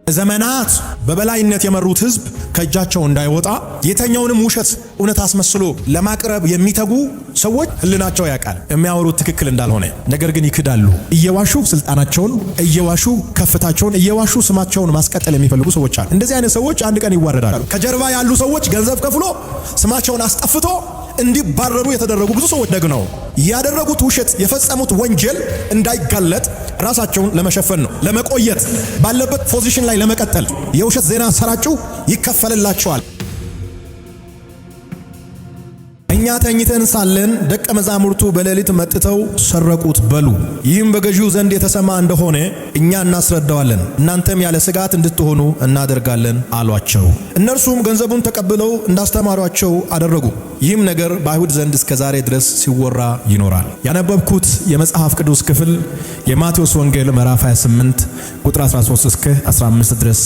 ዘመናት በበላይነት የመሩት ህዝብ ከእጃቸው እንዳይወጣ የተኛውንም ውሸት እውነት አስመስሎ ለማቅረብ የሚተጉ ሰዎች ህልናቸው ያውቃል የሚያወሩት ትክክል እንዳልሆነ፣ ነገር ግን ይክዳሉ። እየዋሹ ስልጣናቸውን፣ እየዋሹ ከፍታቸውን፣ እየዋሹ ስማቸውን ማስቀጠል የሚፈልጉ ሰዎች አሉ። እንደዚህ አይነት ሰዎች አንድ ቀን ይዋረዳሉ። ከጀርባ ያሉ ሰዎች ገንዘብ ከፍሎ ስማቸውን አስጠፍቶ እንዲባረሩ የተደረጉ ብዙ ሰዎች ደግሞ ያደረጉት ውሸት የፈጸሙት ወንጀል እንዳይጋለጥ ራሳቸውን ለመሸፈን ነው፣ ለመቆየት ባለበት ፖዚሽን ላይ ለመቀጠል የውሸት ዜና ሰራጩ ይከፈልላቸዋል። እኛ ተኝተን ሳለን ደቀ መዛሙርቱ በሌሊት መጥተው ሰረቁት በሉ። ይህም በገዢው ዘንድ የተሰማ እንደሆነ እኛ እናስረዳዋለን፣ እናንተም ያለ ስጋት እንድትሆኑ እናደርጋለን አሏቸው። እነርሱም ገንዘቡን ተቀብለው እንዳስተማሯቸው አደረጉ። ይህም ነገር በአይሁድ ዘንድ እስከ ዛሬ ድረስ ሲወራ ይኖራል። ያነበብኩት የመጽሐፍ ቅዱስ ክፍል የማቴዎስ ወንጌል ምዕራፍ 28 ቁጥር 13 እስከ 15 ድረስ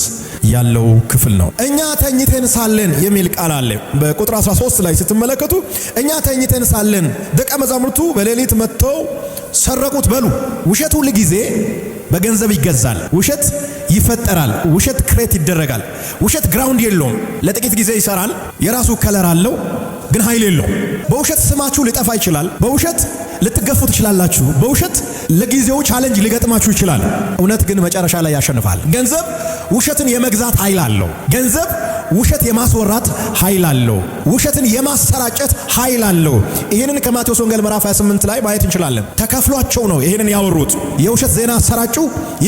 ያለው ክፍል ነው። እኛ ተኝተን ሳለን የሚል ቃል አለ። በቁጥር 13 ላይ ስትመለከቱ እኛ ተኝተን ሳለን ደቀ መዛሙርቱ በሌሊት መጥተው ሰረቁት በሉ። ውሸት ሁሉ ጊዜ በገንዘብ ይገዛል። ውሸት ይፈጠራል። ውሸት ክሬት ይደረጋል። ውሸት ግራውንድ የለውም። ለጥቂት ጊዜ ይሰራል። የራሱ ከለር አለው፣ ግን ኃይል የለውም። በውሸት ስማችሁ ሊጠፋ ይችላል። በውሸት ልትገፉ ትችላላችሁ። በውሸት ለጊዜው ቻሌንጅ ሊገጥማችሁ ይችላል። እውነት ግን መጨረሻ ላይ ያሸንፋል። ገንዘብ ውሸትን የመግዛት ኃይል አለው። ገንዘብ ውሸት የማስወራት ኃይል አለው። ውሸትን የማሰራጨት ኃይል አለው። ይህንን ከማቴዎስ ወንጌል ምዕራፍ 28 ላይ ማየት እንችላለን። ተከፍሏቸው ነው ይህንን ያወሩት። የውሸት ዜና አሰራጩ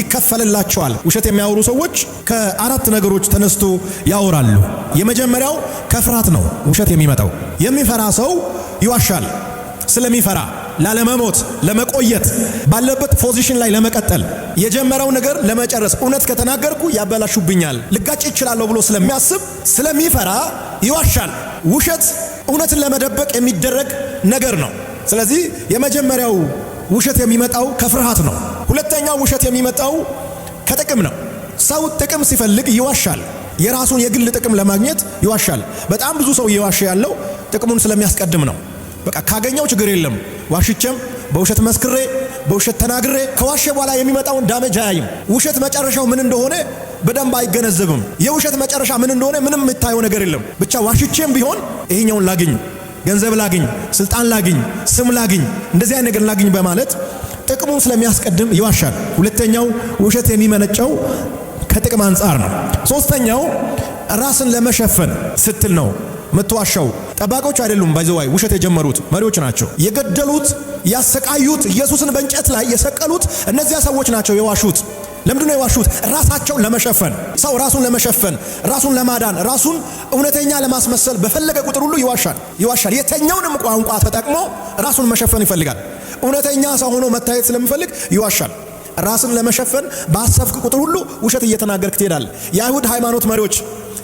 ይከፈልላቸዋል። ውሸት የሚያወሩ ሰዎች ከአራት ነገሮች ተነስቶ ያወራሉ። የመጀመሪያው ከፍርሃት ነው ውሸት የሚመጣው። የሚፈራ ሰው ይዋሻል። ስለሚፈራ ላለመሞት፣ ለመቆየት፣ ባለበት ፖዚሽን ላይ ለመቀጠል፣ የጀመረው ነገር ለመጨረስ፣ እውነት ከተናገርኩ ያበላሹብኛል፣ ልጋጭ ይችላለሁ ብሎ ስለሚያስብ ስለሚፈራ ይዋሻል። ውሸት እውነትን ለመደበቅ የሚደረግ ነገር ነው። ስለዚህ የመጀመሪያው ውሸት የሚመጣው ከፍርሃት ነው። ሁለተኛው ውሸት የሚመጣው ከጥቅም ነው። ሰው ጥቅም ሲፈልግ ይዋሻል። የራሱን የግል ጥቅም ለማግኘት ይዋሻል። በጣም ብዙ ሰው እየዋሸ ያለው ጥቅሙን ስለሚያስቀድም ነው። በቃ ካገኘው ችግር የለም፣ ዋሽቼም በውሸት መስክሬ በውሸት ተናግሬ ከዋሸ በኋላ የሚመጣውን ዳሜጅ አያይም። ውሸት መጨረሻው ምን እንደሆነ በደንብ አይገነዘብም። የውሸት መጨረሻ ምን እንደሆነ ምንም የምታየው ነገር የለም። ብቻ ዋሽቼም ቢሆን ይሄኛውን ላግኝ፣ ገንዘብ ላግኝ፣ ስልጣን ላግኝ፣ ስም ላግኝ፣ እንደዚህ አይነት ነገር ላግኝ በማለት ጥቅሙን ስለሚያስቀድም ይዋሻል። ሁለተኛው ውሸት የሚመነጨው ከጥቅም አንጻር ነው። ሶስተኛው ራስን ለመሸፈን ስትል ነው ምትዋሻው። ጠባቆች አይደሉም ባይዘዋይ ውሸት የጀመሩት መሪዎች ናቸው። የገደሉት ያሰቃዩት ኢየሱስን በእንጨት ላይ የሰቀሉት እነዚያ ሰዎች ናቸው የዋሹት። ለምንድን ነው የዋሹት? ራሳቸውን ለመሸፈን። ሰው ራሱን ለመሸፈን፣ ራሱን ለማዳን፣ ራሱን እውነተኛ ለማስመሰል በፈለገ ቁጥር ሁሉ ይዋሻል። የተኛውንም ቋንቋ ተጠቅሞ ራሱን መሸፈን ይፈልጋል። እውነተኛ ሰው ሆኖ መታየት ስለሚፈልግ ይዋሻል። ራስን ለመሸፈን ባሰብክ ቁጥር ሁሉ ውሸት እየተናገርክ ትሄዳለህ። የአይሁድ ሃይማኖት መሪዎች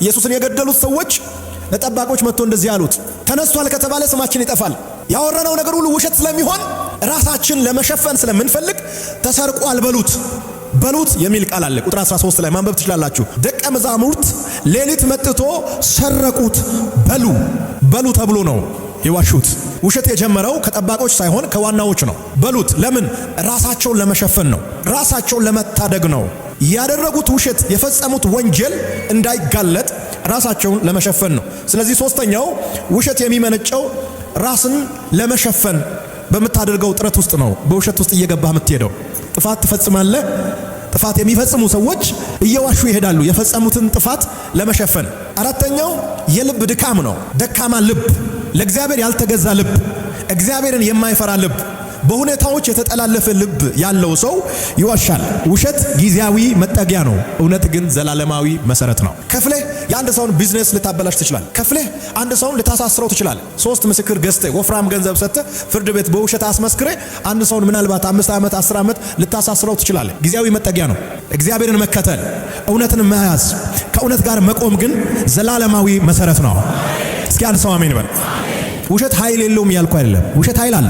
ኢየሱስን የገደሉት ሰዎች ለጠባቆች መጥቶ እንደዚህ አሉት፣ ተነስቷል ከተባለ ስማችን ይጠፋል። ያወራነው ነገር ሁሉ ውሸት ስለሚሆን ራሳችን ለመሸፈን ስለምንፈልግ ተሰርቋል በሉት የሚል ቃል አለ። ቁጥር 13 ላይ ማንበብ ትችላላችሁ። ደቀ መዛሙርት ሌሊት መጥቶ ሰረቁት በሉ ተብሎ ነው የዋሹት። ውሸት የጀመረው ከጠባቆች ሳይሆን ከዋናዎች ነው። በሉት ለምን? ራሳቸውን ለመሸፈን ነው። ራሳቸውን ለመታደግ ነው ያደረጉት። ውሸት የፈጸሙት ወንጀል እንዳይጋለጥ ራሳቸውን ለመሸፈን ነው። ስለዚህ ሶስተኛው ውሸት የሚመነጨው ራስን ለመሸፈን በምታደርገው ጥረት ውስጥ ነው። በውሸት ውስጥ እየገባህ የምትሄደው ጥፋት ትፈጽማለህ። ጥፋት የሚፈጽሙ ሰዎች እየዋሹ ይሄዳሉ የፈጸሙትን ጥፋት ለመሸፈን። አራተኛው የልብ ድካም ነው። ደካማ ልብ፣ ለእግዚአብሔር ያልተገዛ ልብ፣ እግዚአብሔርን የማይፈራ ልብ፣ በሁኔታዎች የተጠላለፈ ልብ ያለው ሰው ይዋሻል። ውሸት ጊዜያዊ መጠጊያ ነው፣ እውነት ግን ዘላለማዊ መሰረት ነው። ከፍለህ የአንድ ሰውን ቢዝነስ ልታበላሽ ትችላለህ። ከፍለህ አንድ ሰውን ልታሳስረው ትችላለህ። 3 ምስክር ገዝተህ ወፍራም ገንዘብ ሰጥተህ ፍርድ ቤት በውሸት አስመስክረህ አንድ ሰውን ምናልባት 5 ዓመት 10 ዓመት ልታሳስረው ትችላለህ። ጊዜያዊ መጠጊያ ነው። እግዚአብሔርን መከተል፣ እውነትን መያዝ፣ ከእውነት ጋር መቆም ግን ዘላለማዊ መሰረት ነው። እስኪ አንድ ሰው አሜን በል። ውሸት ኃይል የለውም ያልኩ አይደለም። ውሸት ኃይል አለ።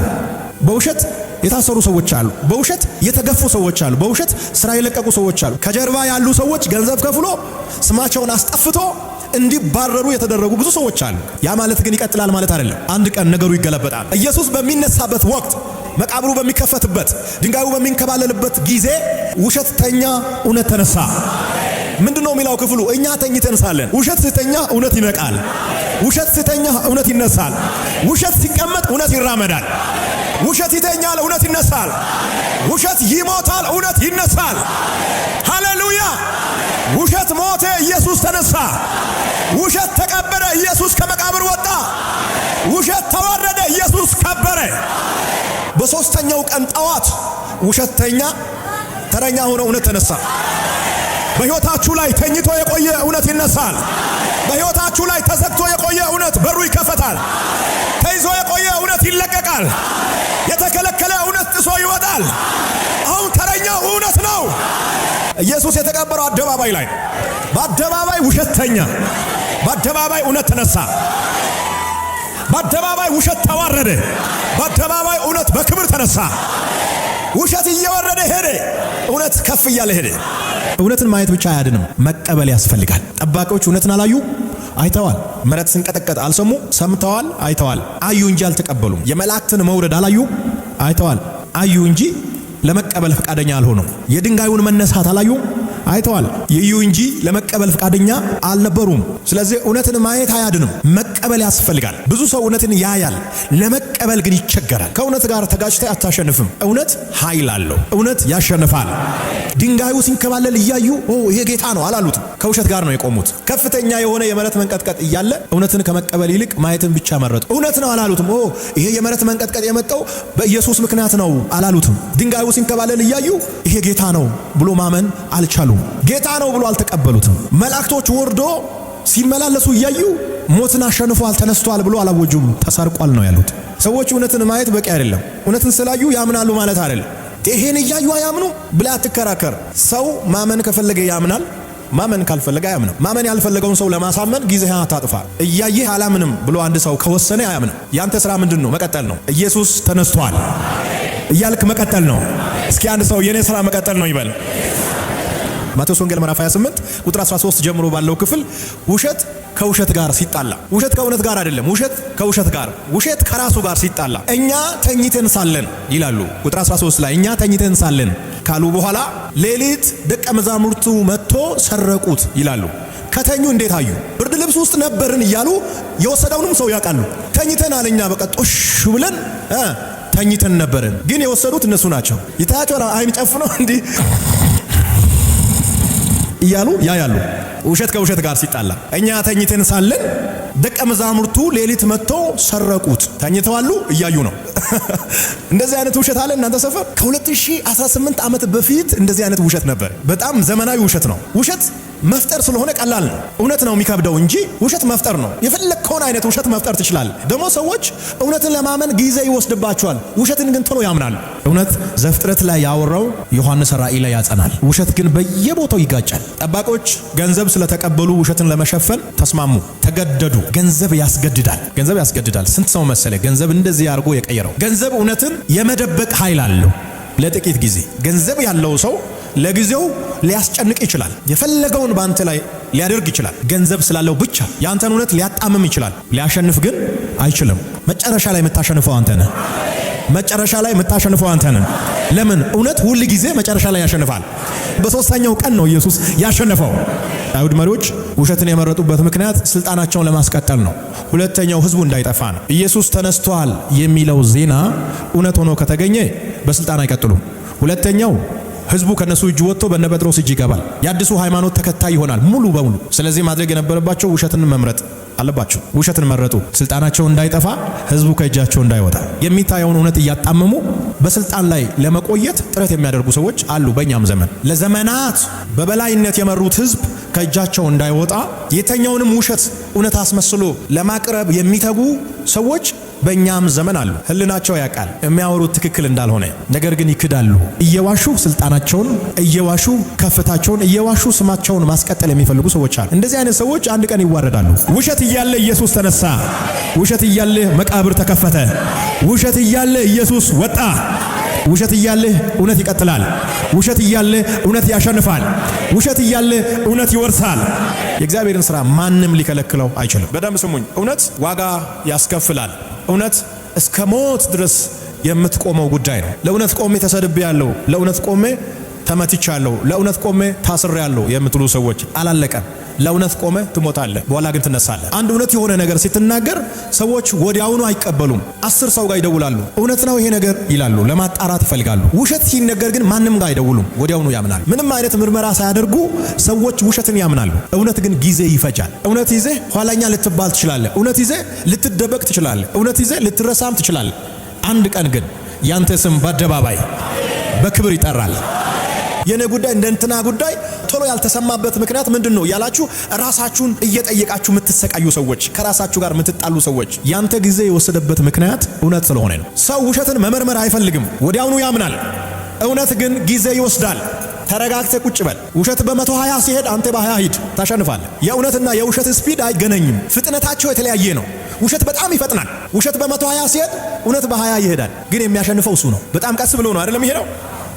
በውሸት የታሰሩ ሰዎች አሉ። በውሸት የተገፉ ሰዎች አሉ። በውሸት ስራ የለቀቁ ሰዎች አሉ። ከጀርባ ያሉ ሰዎች ገንዘብ ከፍሎ ስማቸውን አስጠፍቶ እንዲባረሩ የተደረጉ ብዙ ሰዎች አሉ። ያ ማለት ግን ይቀጥላል ማለት አይደለም። አንድ ቀን ነገሩ ይገለበጣል። ኢየሱስ በሚነሳበት ወቅት፣ መቃብሩ በሚከፈትበት፣ ድንጋዩ በሚንከባለልበት ጊዜ ውሸት ተኛ፣ እውነት ተነሳ። ምንድነው የሚለው ክፍሉ? እኛ ተኝተን ሳለን። ውሸት ሲተኛ እውነት ይነቃል። ውሸት ሲተኛ እውነት ይነሳል። ውሸት ሲቀመጥ እውነት ይራመዳል። ውሸት ይተኛል፣ እውነት ይነሳል። ውሸት ይሞታል፣ እውነት ይነሳል። ሃሌሉያ! ውሸት ሞተ፣ ኢየሱስ ተነሳ። ውሸት ተቀበረ፣ ኢየሱስ ከመቃብር ወጣ። ውሸት ተዋረደ፣ ኢየሱስ ከበረ። በሶስተኛው ቀን ጠዋት ውሸተኛ ተረኛ ሆኖ እውነት ተነሳ። በሕይወታችሁ ላይ ተኝቶ የቆየ እውነት ይነሳል። በሕይወታችሁ ላይ ተዘግቶ የቆየ እውነት በሩ ይከፈታል። ተይዞ የቆየ እውነት ይለቀቃል። የተከለከለ እውነት ጥሶ ይወጣል። አሁን ተረኛው እውነት ነው። ኢየሱስ የተቀበረው አደባባይ ላይ፣ በአደባባይ ውሸት ተኛ፣ በአደባባይ እውነት ተነሳ። በአደባባይ ውሸት ተዋረደ፣ በአደባባይ እውነት በክብር ተነሳ። ውሸት እየወረደ ሄደ፣ እውነት ከፍ እያለ ሄደ። እውነትን ማየት ብቻ አያድንም፣ መቀበል ያስፈልጋል። ጠባቂዎች እውነትን አላዩ፣ አይተዋል። መሬት ስንቀጠቀጥ አልሰሙ፣ ሰምተዋል፣ አይተዋል። አዩ እንጂ አልተቀበሉም። የመላእክትን መውረድ አላዩ፣ አይተዋል፣ አዩ እንጂ ለመቀበል ፈቃደኛ አልሆኑም። የድንጋዩን መነሳት አላዩ፣ አይተዋል፣ ይዩ እንጂ ለመቀበል ፈቃደኛ አልነበሩም። ስለዚህ እውነትን ማየት አያድንም፣ መቀበል ያስፈልጋል። ብዙ ሰው እውነትን ያያል፣ ለመቀበል ግን ይቸገራል። ከእውነት ጋር ተጋጭተህ አታሸንፍም። እውነት ኃይል አለው፣ እውነት ያሸንፋል። ድንጋዩ ሲንከባለል እያዩ ይሄ ጌታ ነው አላሉትም። ከውሸት ጋር ነው የቆሙት። ከፍተኛ የሆነ የመሬት መንቀጥቀጥ እያለ እውነትን ከመቀበል ይልቅ ማየትን ብቻ መረጡ። እውነት ነው አላሉትም። ይሄ የመሬት መንቀጥቀጥ የመጣው በኢየሱስ ምክንያት ነው አላሉትም። ድንጋዩ ሲንከባለል እያዩ ይሄ ጌታ ነው ብሎ ማመን አልቻሉም። ጌታ ነው ብሎ አልተቀበሉትም። መላእክቶች ወርዶ ሲመላለሱ እያዩ ሞትን አሸንፏል፣ ተነስቷል ብሎ አላወጁም። ተሰርቋል ነው ያሉት። ሰዎች እውነትን ማየት በቂ አይደለም። እውነትን ስላዩ ያምናሉ ማለት አይደለም። ይሄን እያዩ አያምኑ ብለህ አትከራከር። ሰው ማመን ከፈለገ ያምናል፣ ማመን ካልፈለገ አያምንም። ማመን ያልፈለገውን ሰው ለማሳመን ጊዜህን አታጥፋ። እያየህ አላምንም ብሎ አንድ ሰው ከወሰነ አያምንም። ያንተ ስራ ምንድን ነው? መቀጠል ነው። ኢየሱስ ተነስቷል እያልክ መቀጠል ነው። እስኪ አንድ ሰው የኔ ስራ መቀጠል ነው ይበል። ማቴዎስ ወንጌል ምዕራፍ 28 ቁጥር 13 ጀምሮ ባለው ክፍል ውሸት ከውሸት ጋር ሲጣላ፣ ውሸት ከእውነት ጋር አይደለም፣ ውሸት ከውሸት ጋር፣ ውሸት ከራሱ ጋር ሲጣላ፣ እኛ ተኝተን ሳለን ይላሉ። ቁጥር 13 ላይ እኛ ተኝተን ሳለን ካሉ በኋላ ሌሊት ደቀ መዛሙርቱ መጥቶ ሰረቁት ይላሉ። ከተኙ እንዴት አዩ? ብርድ ልብስ ውስጥ ነበርን እያሉ የወሰደውንም ሰው ያውቃሉ። ተኝተን አለኛ በቃ ጦሽ ብለን ተኝተን ነበርን፣ ግን የወሰዱት እነሱ ናቸው። ይታያቸዋል። አይን ጨፍነው እንዲህ እያሉ ያያሉ። ውሸት ከውሸት ጋር ሲጣላ እኛ ተኝተን ሳለን ደቀ መዛሙርቱ ሌሊት መጥቶ ሰረቁት። ተኝተዋሉ፣ እያዩ ነው። እንደዚህ አይነት ውሸት አለ እናንተ ሰፈር? ከ2018 ዓመት በፊት እንደዚህ አይነት ውሸት ነበር። በጣም ዘመናዊ ውሸት ነው። ውሸት መፍጠር ስለሆነ ቀላል ነው። እውነት ነው የሚከብደው እንጂ ውሸት መፍጠር ነው። የፈለግከውን አይነት ውሸት መፍጠር ትችላለህ። ደግሞ ሰዎች እውነትን ለማመን ጊዜ ይወስድባቸዋል። ውሸትን ግን ቶሎ ያምናሉ። እውነት ዘፍጥረት ላይ ያወራው ዮሐንስ ራእይ ላይ ያጸናል። ውሸት ግን በየቦታው ይጋጫል። ጠባቆች ገንዘብ ስለተቀበሉ ውሸትን ለመሸፈን ተስማሙ፣ ተገደዱ። ገንዘብ ያስገድዳል። ገንዘብ ያስገድዳል። ስንት ሰው መሰለ ገንዘብ እንደዚህ አድርጎ የቀየረው? ገንዘብ እውነትን የመደበቅ ኃይል አለው። ለጥቂት ጊዜ ገንዘብ ያለው ሰው ለጊዜው ሊያስጨንቅ ይችላል። የፈለገውን ባንተ ላይ ሊያደርግ ይችላል። ገንዘብ ስላለው ብቻ ያንተን እውነት ሊያጣምም ይችላል። ሊያሸንፍ ግን አይችልም። መጨረሻ ላይ የምታሸንፈው አንተ ነህ። መጨረሻ ላይ የምታሸንፈው አንተ ነህ። ለምን? እውነት ሁል ጊዜ መጨረሻ ላይ ያሸንፋል። በሶስተኛው ቀን ነው ኢየሱስ ያሸነፈው። አይሁድ መሪዎች ውሸትን የመረጡበት ምክንያት ስልጣናቸውን ለማስቀጠል ነው። ሁለተኛው ህዝቡ እንዳይጠፋ ነው። ኢየሱስ ተነስቷል የሚለው ዜና እውነት ሆኖ ከተገኘ በስልጣን አይቀጥሉም። ሁለተኛው ህዝቡ ከነሱ እጅ ወጥቶ በነ ጴጥሮስ እጅ ይገባል። የአዲሱ ሃይማኖት ተከታይ ይሆናል ሙሉ በሙሉ። ስለዚህ ማድረግ የነበረባቸው ውሸትን መምረጥ አለባቸው። ውሸትን መረጡ። ስልጣናቸው እንዳይጠፋ፣ ህዝቡ ከእጃቸው እንዳይወጣ። የሚታየውን እውነት እያጣመሙ በስልጣን ላይ ለመቆየት ጥረት የሚያደርጉ ሰዎች አሉ። በእኛም ዘመን ለዘመናት በበላይነት የመሩት ህዝብ ከእጃቸው እንዳይወጣ የተኛውንም ውሸት እውነት አስመስሎ ለማቅረብ የሚተጉ ሰዎች በእኛም ዘመን አሉ። ህልናቸው ያውቃል የሚያወሩት ትክክል እንዳልሆነ፣ ነገር ግን ይክዳሉ። እየዋሹ ስልጣናቸውን፣ እየዋሹ ከፍታቸውን፣ እየዋሹ ስማቸውን ማስቀጠል የሚፈልጉ ሰዎች አሉ። እንደዚህ አይነት ሰዎች አንድ ቀን ይዋረዳሉ። ውሸት እያለ ኢየሱስ ተነሳ። ውሸት እያለ መቃብር ተከፈተ። ውሸት እያለ ኢየሱስ ወጣ። ውሸት እያለ እውነት ይቀጥላል። ውሸት እያለ እውነት ያሸንፋል። ውሸት እያለ እውነት ይወርሳል። የእግዚአብሔርን ሥራ ማንም ሊከለክለው አይችልም። በደንብ ስሙኝ። እውነት ዋጋ ያስከፍላል። እውነት እስከ ሞት ድረስ የምትቆመው ጉዳይ ነው። ለእውነት ቆሜ ተሰድቤ ያለው፣ ለእውነት ቆሜ ተመትቻለሁ፣ ለእውነት ቆሜ ታስሬያለሁ የምትሉ ሰዎች አላለቀም። ለእውነት ቆመ ትሞታለህ፣ በኋላ ግን ትነሳለህ። አንድ እውነት የሆነ ነገር ስትናገር ሰዎች ወዲያውኑ አይቀበሉም። 10 ሰው ጋር ይደውላሉ፣ እውነት ነው ይሄ ነገር ይላሉ፣ ለማጣራት ይፈልጋሉ። ውሸት ሲነገር ግን ማንም ጋር አይደውሉም፣ ወዲያውኑ ያምናል። ምንም አይነት ምርመራ ሳያደርጉ ሰዎች ውሸትን ያምናሉ። እውነት ግን ጊዜ ይፈጃል። እውነት ይዘህ ኋላኛ ልትባል ትችላለህ። እውነት ይዘህ ልትደበቅ ትችላለህ። እውነት ይዘህ ልትረሳም ትችላለህ። አንድ ቀን ግን ያንተ ስም በአደባባይ በክብር ይጠራል። የኔ ጉዳይ እንደ እንትና ጉዳይ ቶሎ ያልተሰማበት ምክንያት ምንድነው ያላችሁ ራሳችሁን እየጠየቃችሁ የምትሰቃዩ ሰዎች፣ ከራሳችሁ ጋር የምትጣሉ ሰዎች ያንተ ጊዜ የወሰደበት ምክንያት እውነት ስለሆነ ነው። ሰው ውሸትን መመርመር አይፈልግም፣ ወዲያውኑ ያምናል። እውነት ግን ጊዜ ይወስዳል። ተረጋግተህ ቁጭ በል። ውሸት በ120 ሲሄድ አንተ በ20 ሂድ፣ ታሸንፋለህ። የእውነትና የውሸት ስፒድ አይገናኝም፣ ፍጥነታቸው የተለያየ ነው። ውሸት በጣም ይፈጥናል። ውሸት በ120 ሲሄድ እውነት በ20 ይሄዳል። ግን የሚያሸንፈው እሱ ነው። በጣም ቀስ ብሎ ነው አይደለም ይሄደው፣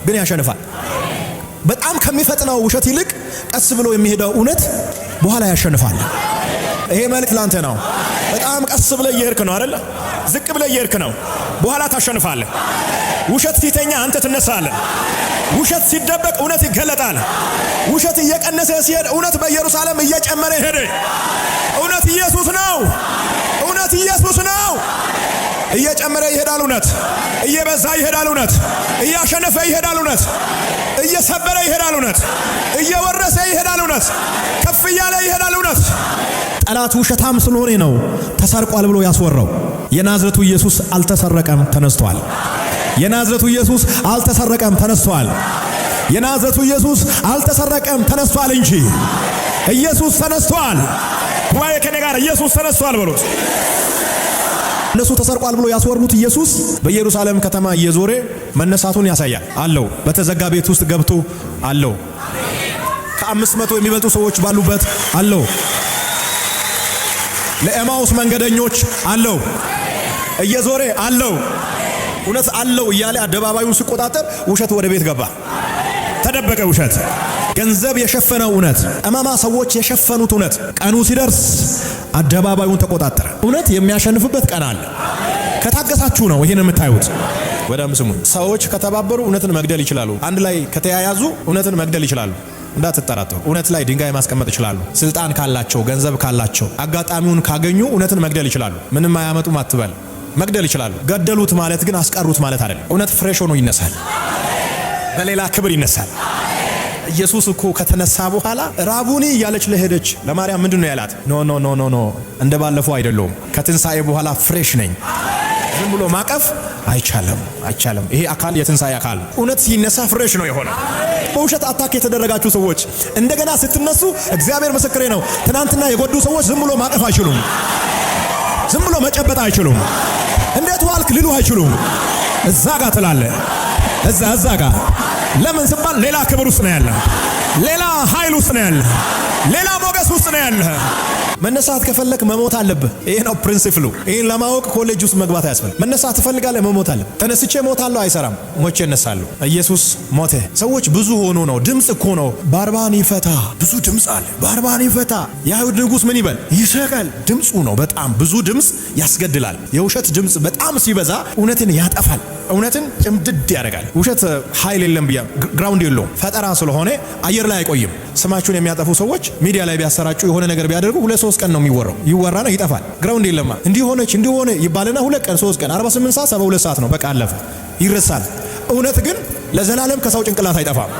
ግን ያሸንፋል። በጣም ከሚፈጥነው ውሸት ይልቅ ቀስ ብሎ የሚሄደው እውነት በኋላ ያሸንፋል። ይሄ መልእክት ላንተ ነው። በጣም ቀስ ብለ እየሄድክ ነው አይደለ? ዝቅ ብለ እየሄድክ ነው፣ በኋላ ታሸንፋለህ። ውሸት ሲተኛ አንተ ትነሳለህ። ውሸት ሲደበቅ እውነት ይገለጣል። ውሸት እየቀነሰ ሲሄድ እውነት በኢየሩሳሌም እየጨመረ ሄደ። እውነት ኢየሱስ ነው። እውነት ኢየሱስ ነው። እየጨመረ ይሄዳል። እውነት እየበዛ ይሄዳል። እውነት እያሸነፈ ይሄዳል። እውነት እየሰበረ ይሄዳል። እውነት እየወረሰ ይሄዳል። እውነት ከፍ እያለ ይሄዳል። እውነት ጠላት ውሸታም ስለሆነ ነው ተሰርቋል ብሎ ያስወራው። የናዝሬቱ ኢየሱስ አልተሰረቀም፣ ተነስቷል። የናዝሬቱ ኢየሱስ አልተሰረቀም፣ ተነስቷል። የናዝሬቱ ኢየሱስ አልተሰረቀም፣ ተነስቷል እንጂ ኢየሱስ ተነስቷል። ጉባኤ ከኔ ጋር ኢየሱስ ተነስቷል በሉት። እነሱ ተሰርቋል ብሎ ያስወሩት ኢየሱስ በኢየሩሳሌም ከተማ እየዞረ መነሳቱን ያሳያል። አለው በተዘጋ ቤት ውስጥ ገብቶ አለው። ከ500 የሚበልጡ ሰዎች ባሉበት አለው። ለኤማውስ መንገደኞች አለው። እየዞረ አለው። እውነት አለው እያለ አደባባዩን ሲቆጣጠር ውሸት ወደ ቤት ገባ። ተደበቀ ውሸት። ገንዘብ የሸፈነው እውነት፣ ጠማማ ሰዎች የሸፈኑት እውነት ቀኑ ሲደርስ አደባባዩን ተቆጣጠረ። እውነት የሚያሸንፍበት ቀን አለ። ከታገሳችሁ ነው ይሄን የምታዩት። በደም ስሙ። ሰዎች ከተባበሩ እውነትን መግደል ይችላሉ። አንድ ላይ ከተያያዙ እውነትን መግደል ይችላሉ። እንዳትጠራጠሩ። እውነት ላይ ድንጋይ ማስቀመጥ ይችላሉ። ስልጣን ካላቸው፣ ገንዘብ ካላቸው፣ አጋጣሚውን ካገኙ እውነትን መግደል ይችላሉ። ምንም አያመጡም አትበል። መግደል ይችላሉ። ገደሉት ማለት ግን አስቀሩት ማለት አይደለም። እውነት ፍሬሽ ሆኖ ይነሳል፣ በሌላ ክብር ይነሳል። ኢየሱስ እኮ ከተነሳ በኋላ ራቡኒ እያለች ለሄደች ለማርያም ምንድነው ያላት? ኖ ኖ ኖ ኖ ኖ እንደ ባለፈው አይደለም። ከትንሳኤ በኋላ ፍሬሽ ነኝ። ዝም ብሎ ማቀፍ አይቻልም። ይሄ አካል የትንሳኤ አካል። እውነት ሲነሳ ፍሬሽ ነው የሆነ። በውሸት አታክ የተደረጋችሁ ሰዎች እንደገና ስትነሱ እግዚአብሔር ምስክሬ ነው። ትናንትና የጎዱ ሰዎች ዝም ብሎ ማቀፍ አይችሉም። ዝም ብሎ መጨበጥ አይችሉም። እንዴት ዋልክ ሊሉ አይችሉም። እዛ ጋር ትላለ። እዛ ጋር ለምን ሲባል ሌላ ክብር ውስጥ ነው ያለ፣ ሌላ ኃይል ውስጥ ነው ያለ፣ ሌላ ሞገስ ውስጥ ነው ያለ። መነሳት ከፈለክ መሞት አለብህ። ይሄ ነው ፕሪንሲፕሉ። ይሄን ለማወቅ ኮሌጅ ውስጥ መግባት አያስፈልግም። መነሳት ትፈልጋለህ፣ መሞት አለብህ። ተነስቼ ሞታለሁ አይሰራም። ሞቼ እነሳለሁ። ኢየሱስ ሞተ። ሰዎች ብዙ ሆኖ ነው። ድምጽ እኮ ነው። ባርባን ይፈታ። ብዙ ድምጽ አለ። ባርባን ይፈታ። የአይሁድ ንጉሥ ምን ይበል? ይሰቀል። ድምጹ ነው። በጣም ብዙ ድምጽ ያስገድላል። የውሸት ድምጽ በጣም ሲበዛ እውነትን ያጠፋል። እውነትን ጭምድድ ያደርጋል። ውሸት ኃይል የለም ብያ ግራውንድ የለውም። ፈጠራ ስለሆነ አየር ላይ አይቆይም። ስማችሁን የሚያጠፉ ሰዎች ሚዲያ ላይ ቢያሰራጩ የሆነ ነገር ቢያደርጉ 2-3 ቀን ነው የሚወራው። ይወራና ይጠፋል። ግራውንድ የለማ። እንዲሆነ ይባልና 2 ቀን 3 ቀን 48 ሰዓት 72 ሰዓት ነው በቃ አለፈ፣ ይረሳል። እውነት ግን ለዘላለም ከሰው ጭንቅላት አይጠፋም።